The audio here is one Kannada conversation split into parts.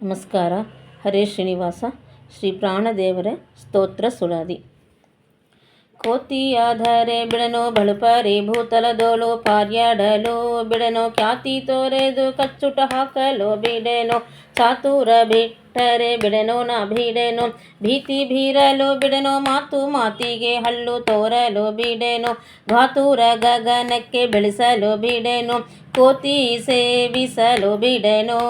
ನಮಸ್ಕಾರ. ಹರೇ ಶ್ರೀನಿವಾಸ. ಶ್ರೀ ಪ್ರಾಣದೇವರ ಸ್ತೋತ್ರ ಸುಳಾದಿ. ಕೋತಿಯಾದರೆ ಬಿಡನೋ ಬಳುಪರಿ ಭೂತಲದೋಳು ಪಾರ್ಯಾಡಲು ಬಿಡನೋ ಖ್ಯಾತಿ ತೋರೆದು ಕಚ್ಚುಟ ಹಾಕಲು ಬಿಡೆನೋ ಚಾತುರ ಬಿಟ್ಟರೆ ಬಿಡೆನೋ ನಾ ಬಿಡೆನೋ ಭೀತಿ ಬೀರಲು ಬಿಡೆನೋ ಮಾತು ಮಾತಿಗೆ ಹಲ್ಲು ತೋರಲು ಬಿಡೆನೋ ಘಾತುರ ಗಗನಕ್ಕೆ ಬೆಳೆಸಲು ಬಿಡೆನೋ ಕೋತಿ ಸೇವಿಸಲು ಬಿಡೆನೋ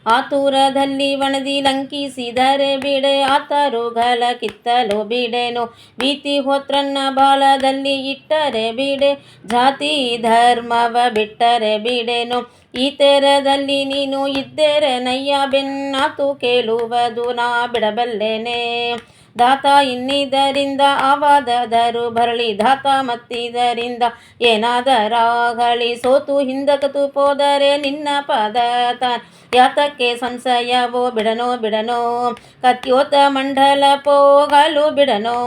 ಆತುರದಲ್ಲಿ ವಣದಿ ಲಂಕಿಸಿದರೆ ಬಿಡೆ ಆತರುಗಳ ಕಿತ್ತಲು ಬಿಡೆನೋ ಭೀತಿ ಹೋತ್ರನ್ನ ಬಾಲದಲ್ಲಿ ಇಟ್ಟರೆ ಬಿಡೆ ಜಾತಿ ಧರ್ಮವ ಬಿಟ್ಟರೆ ಬಿಡೆನೋ ಈ ತೆರದಲ್ಲಿ ನೀನು ಇದ್ದರೆ ನಯ್ಯ ಬೆನ್ನಾತು ಕೇಳುವುದು ನಾ ಬಿಡಬಲ್ಲೆನೆ ದಾತ ಇನ್ನಿದರಿಂದ ಆವಾದದರು ಬರಳಿ ದಾತ ಮತ್ತಿದರಿಂದ ಏನಾದರಾಗಲಿ ಸೋತು ಹಿಂದಕತು ಹೋದರೆ ನಿನ್ನ ಪದ ತಾನ್ ಯಾತಕ್ಕೆ ಸಂಶಯವೋ ಬಿಡನೋ ಕತ್ಯೋತ ಮಂಡಲ ಪೋಗಲು ಬಿಡನೋ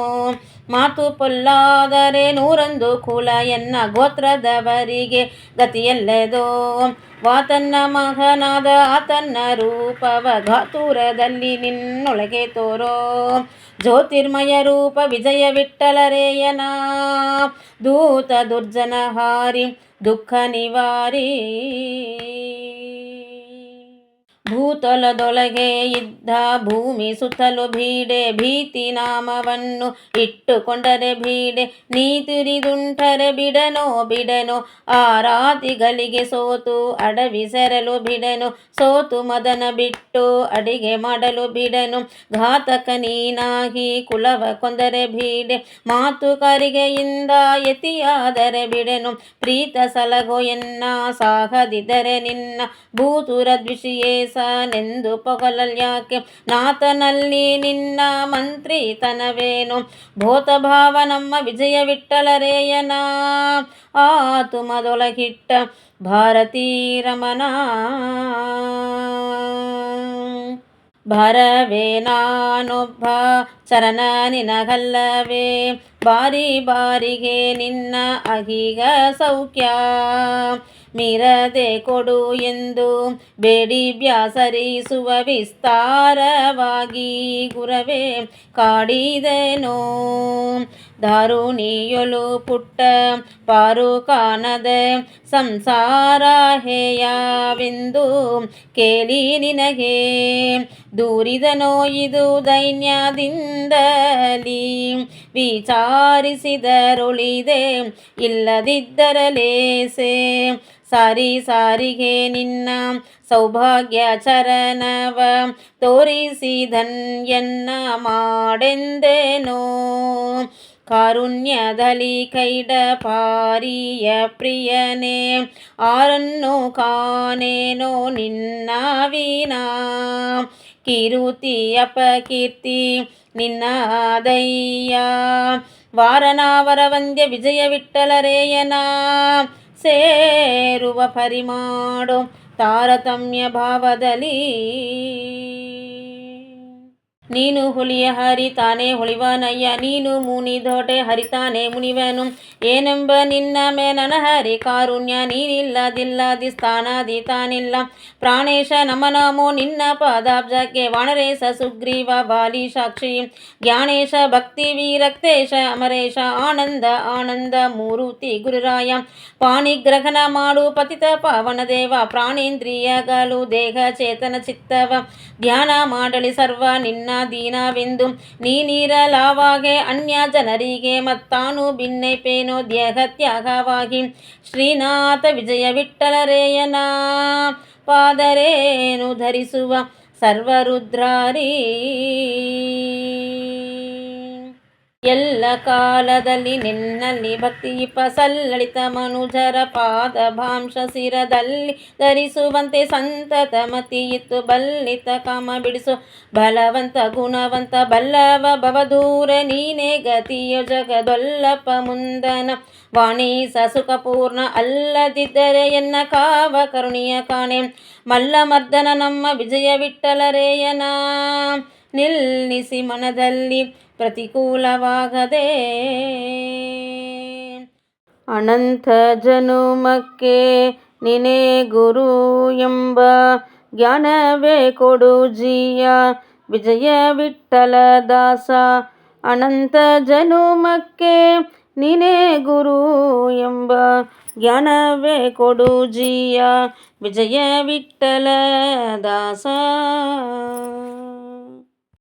ಮಾತು ಪೊಲ್ಲಾದರೆ ನೂರೊಂದು ಕುಲ ಎನ್ನ ಗೋತ್ರದವರಿಗೆ ಗತಿಯಲ್ಲದೋ ವಾತನ್ನ ಮಗನಾದ ಆತನ್ನ ರೂಪವ ಘಾತುರದಲ್ಲಿ ನಿನ್ನೊಳಗೆ ತೋರೋ ಜ್ಯೋತಿರ್ಮಯ ರೂಪ ವಿಜಯ ವಿಠ್ಠಲರೇಯನ ದೂತ ದುರ್ಜನ ಹಾರಿ ದುಃಖ ನಿವಾರಿ ಭೂತಲದೊಳಗೆ ಇದ್ದ ಭೂಮಿ ಸುತ್ತಲೂ ಬೀಡೆ ಭೀತಿ ನಾಮವನ್ನು ಇಟ್ಟುಕೊಂಡರೆ ಬೀಡೆ ನೀ ತಿರಿದುಂಟರೆ ಬಿಡನೋ ಆರಾಧಿಗಳಿಗೆ ಸೋತು ಅಡವಿ ಸೆರಲು ಬಿಡೆನು ಸೋತು ಮದನ ಬಿಟ್ಟು ಅಡಿಗೆ ಮಾಡಲು ಬಿಡೆನು ಘಾತಕ ನೀನಾಗಿ ಕುಲವ ಕೊಂದರೆ ಬೀಡೆ ಮಾತುಕರಿಗೆಯಿಂದ ಯತಿಯಾದರೆ ಬಿಡೆನು ಪ್ರೀತ ಸಲಗೋ ಎನ್ನ ಸಾಗದಿದ್ದರೆ ನಿನ್ನ ಭೂತುರ ದ್ವಿಷಿಯೇಸ ನೆಂದು ಪೊಗಲಲ್ಯಾಕೆ ನಾತನಲ್ಲಿ ನಿನ್ನ ಮಂತ್ರಿತನವೇನು ಭೂತಭಾವ ನಮ್ಮ ವಿಜಯ ವಿಠ್ಠಲರೇಯನ ಆತುಮದೊಳಗಿಟ್ಟ ಭಾರತೀ ರಮಣ ಭಾರವೇ ನಾನೊಬ್ಬ ಚರಣ ನಿನಗಲ್ಲವೇ ಬಾರಿ ಬಾರಿಗೆ ನಿನ್ನ ಅಗೀಗ ಸೌಖ್ಯ ಮೀರದೆ ಕೊಡು ಎಂದು ಬೇಡಿ ಬ್ಯಾಸರಿಸುವ ವಿಸ್ತಾರವಾಗಿ ಗುರವೇ ಕಾಡಿದೆನೋ ದಾರುಣಿಯೊಲು ಪುಟ್ಟ ಪಾರು ಕಾಣದೆ ಸಂಸಾರ ಹೇಯವೆಂದು ಕೇಳಿ ನಿನಗೆ ದೂರಿದನೋ ಇದು ದೈನ್ಯದಿಂದಲೀ ವಿಚಾರಿಸಿದರೊಳಿದೆ ಇಲ್ಲದಿದ್ದರಲೇಸೆ ಸಾರಿಗೆ ನಿನ್ನ ಸೌಭಾಗ್ಯ ಚರಣವ ತೋರಿಸಿ ಧನ್ಯನ್ನ ಮಾಡೆಂದೆನೋ ಕಾರುಣ್ಯದಲ್ಲಿ ಕೈಡ ಪಾರಿಯ ಪ್ರಿಯನೇ ಆರನ್ನು ಕಾಣೇನೋ ನಿನ್ನ ವೀಣಾ ಕಿರುತಿ ಅಪಕೀರ್ತಿ ನಿನ್ನ ದಯ್ಯ ವಾರನಾವರ ವಂದ್ಯ ವಿಜಯ ವಿಠ್ಠಲರೇಯನ ಸೇರುವ ಪರಿಮಾಡು ತಾರತಮ್ಯ ಭಾವದಲ್ಲಿ ನೀನು ಹುಲಿಯ ಹರಿತಾನೆ ಹುಳಿವನಯ್ಯ ನೀನು ಮುನಿದೊಡೆ ಹರಿತಾನೆ ಮುನಿವನು ಏನೆಂಬ ನಿನ್ನ ಮೇಲನ ಹರಿ ಕಾರುಣ್ಯ ನೀನಿಲ್ಲದಿಲ್ಲದಿ ಸ್ಥಾನದಿ ತಾನಿಲ್ಲ ಪ್ರಾಣೇಶ ನಮನಮೋ ನಿನ್ನ ಪದಾಬ್ಜಕ್ಕೆ ವಾಣರೇಶ ಸುಗ್ರೀವ ಬಾಲಿ ಸಾಕ್ಷಿ ಜ್ಞಾನೇಶ ಭಕ್ತಿ ವಿರಕ್ತೇಶ ಅಮರೇಶ ಆನಂದ ಮೂರುತಿ ಗುರುರಾಯ ಪಾಣಿಗ್ರಹಣ ಮಾಡು ಪತಿತ ಪಾವನ ದೇವ ಪ್ರಾಣೇಂದ್ರಿಯಗಳು ದೇಹ ಚೇತನ ಚಿತ್ತವ ಧ್ಯಾನ ಮಾಡಲಿ ಸರ್ವ ನಿನ್ನ ದೀನವೆಂದು ನೀನಿರಲಾವಾಗೆ ಅನ್ಯ ಜನರಿಗೆ ಮತ್ತಾನು ಭಿನ್ನೈಪೇನೋ ದೇಹ ತ್ಯಾಗವಾಗಿ ಶ್ರೀನಾಥ ವಿಜಯ ವಿಠ್ಠಲರೇಯನ ಪಾದರೇನು ಧರಿಸುವ ಸರ್ವರುದ್ರಾರಿ ಎಲ್ಲ ಕಾಲದಲ್ಲಿ ನಿನ್ನಲ್ಲಿ ಭಕ್ತಿ ಸಲ್ಲಳಿತ ಮನುಜರ ಪಾದಭಾಂಶ ಶಿರದಲ್ಲಿ ಧರಿಸುವಂತೆ ಸಂತತ ಮತಿ ಇತ್ತು ಬಲ್ಲಿತ ಕಾಮ ಬಿಡಿಸು ಬಲವಂತ ಗುಣವಂತ ಬಲ್ಲವ ಭವದೂರ ನೀನೇ ಗತಿಯ ಜಗದೊಲ್ಲಪ್ಪ ಮುಂದನ ವಾಣೀಸ ಸುಖಪೂರ್ಣ ಅಲ್ಲದಿದ್ದರೆ ಎನ್ನ ಕಾವ ಕರುಣಿಯ ಕಾಣೆ ಮಲ್ಲಮರ್ದನ ನಮ್ಮ ವಿಜಯ ವಿಠ್ಠಲರೇಯನ ನಿಲ್ಲಿಸಿ ಮನದಲ್ಲಿ ಪ್ರತಿಕೂಲವಾಗದೆ ಅನಂತ ಜನುಮಕ್ಕೆ ನಿನೇ ಗುರು ಎಂಬ ಜ್ಞಾನವೇ ಕೊಡು ಜೀಯ ವಿಜಯ ವಿಠಲ ದಾಸ. ಅನಂತ ಜನುಮಕ್ಕೆ ನೀನೇ ಗುರು ಎಂಬ ಜ್ಞಾನವೇ ಕೊಡು ಜೀಯ ವಿಜಯ ವಿಠಲ ದಾಸ.